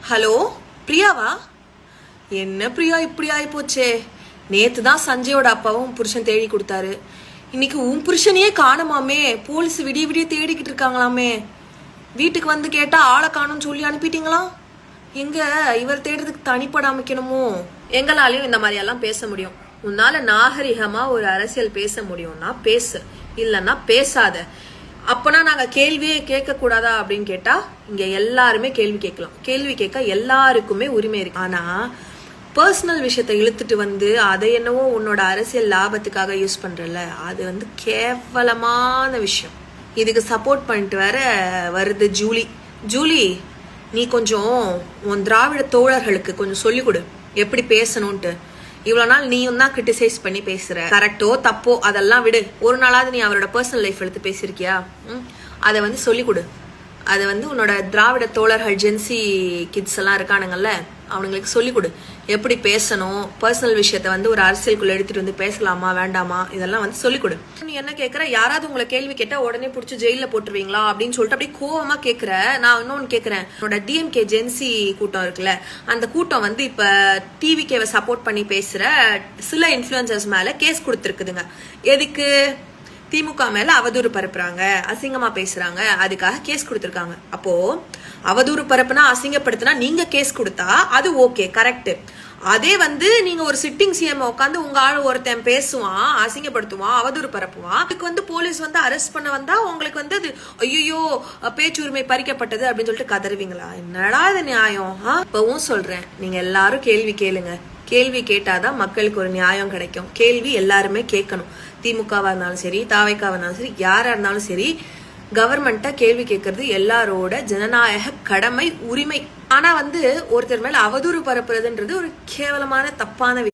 Hello பிரியாவா? என்ன பிரியா இப்படி ஆகி போச்சே? நேத்து தான் சஞ்சயோட அப்பாவும் புருஷன் தேடி கொடுத்தாரு. இன்னைக்கு உன் புருஷனையே காணுமாமே. போலீஸ் விடிய விடிய தேடிக்கிட்டு இருக்காங்களாமே. வீட்டுக்கு வந்து கேட்டா ஆளை காணும்னு சொல்லி அனுப்பிட்டீங்களா? எங்க இவர் தேடுறதுக்கு தனிப்பட அமைக்கணுமோ? எங்களாலையும் இந்த மாதிரி எல்லாம் பேச முடியும். உன்னால நாகரிகமா ஒரு அரசியல் பேச முடியும்னா பேசு, இல்லைன்னா பேசாத. அப்பனா நாங்க கேள்வியே கேட்க கூடாதா அப்படின்னு கேட்டா இங்க எல்லாருமே கேள்வி கேட்கலாம். கேள்வி கேட்க எல்லாருக்குமே உரிமை இருக்கு. ஆனா பர்சனல் விஷயத்த இழுத்துட்டு வந்து அதை என்னவோ உன்னோட அரசியல் லாபத்துக்காக யூஸ் பண்றல, அது கேவலமான விஷயம். இதுக்கு சப்போர்ட் பண்ணிட்டு வேற வருது ஜூலி. ஜூலி, நீ கொஞ்சம் உன் திராவிட தோழர்களுக்கு கொஞ்சம் சொல்லிக் கொடு எப்படி பேசணும்ட்டு. இவ்வளவு நாள் நீயும் தான் கிரிட்டிசைஸ் பண்ணி பேசுற. கரெக்டோ தப்போ அதெல்லாம் விடு. ஒரு நாளாவது நீ அவரோட பர்சனல் லைஃப் எடுத்து பேசியிருக்கியா? அதை சொல்லிக் கொடு. அதை உன்னோட திராவிட தோழர்கள் ஜென்சி கிட்ஸ் எல்லாம் இருக்கானுங்கல்ல, அவனுங்களுக்கு சொல்லிக் கொடு எப்படி பேசணும். பர்சனல் விஷயத்த ஒரு அரசியலுக்குள்ள எடுத்துட்டு வந்து பேசலாமா வேண்டாமா இதெல்லாம் சொல்லிக் கொடு. நீ என்ன கேட்கற? யாராவது உங்களை கேள்வி கேட்டா உடனே பிடிச்சி ஜெயில போட்டுருவீங்களா அப்படின்னு சொல்லிட்டு அப்படியே கோவமா கேட்கிற. நான் இன்னொன்னு கேட்கிறேன். உன்னோட டிஎம்கே ஜென்சி கூட்டம் இருக்குல்ல, அந்த கூட்டம் இப்ப டிவிகேவை சப்போர்ட் பண்ணி பேசுற சில இன்ஃபுளுசர்ஸ் மேல கேஸ் கொடுத்துருக்குதுங்க. எதுக்கு? திமுக மேல அவதூறு பரப்புறாங்க, அசிங்கமா பேசுறாங்க, அதுக்காக கேஸ் கொடுத்திருக்காங்க. அப்போ அவதூறு பரப்புனா அசிங்கப்படுத்தினா நீங்க கேஸ் கொடுத்தா அது ஓகே, கரெக்ட். அதே நீங்க ஒரு சிட்டிங் சிஎம் உட்காந்து உங்க ஆளு ஒருத்தன் பேசுவான், அசிங்கப்படுத்துவான், அவதூறு பரப்புவான், அதுக்கு போலீஸ் அரெஸ்ட் பண்ண வந்தா உங்களுக்கு அது ஐயோ பேச்சுரிமை பறிக்கப்பட்டது அப்படின்னு சொல்லிட்டு கதறுவீங்களா? என்னடா இது நியாயம்? இப்பவும் சொல்றேன், நீங்க எல்லாரும் கேள்வி கேளுங்க. கேள்வி கேட்டாதான் மக்களுக்கு ஒரு நியாயம் கிடைக்கும். கேள்வி எல்லாருமே கேட்கணும். திமுகவா இருந்தாலும் சரி, தாவைக்காவா இருந்தாலும் சரி, யாரா இருந்தாலும் சரி, கவர்மெண்ட்டை கேள்வி கேட்கறது எல்லாரோட ஜனநாயக கடமை, உரிமை. ஆனா ஒருத்தர் மேல அவதூறு பரப்புறதுன்றது ஒரு கேவலமான தப்பான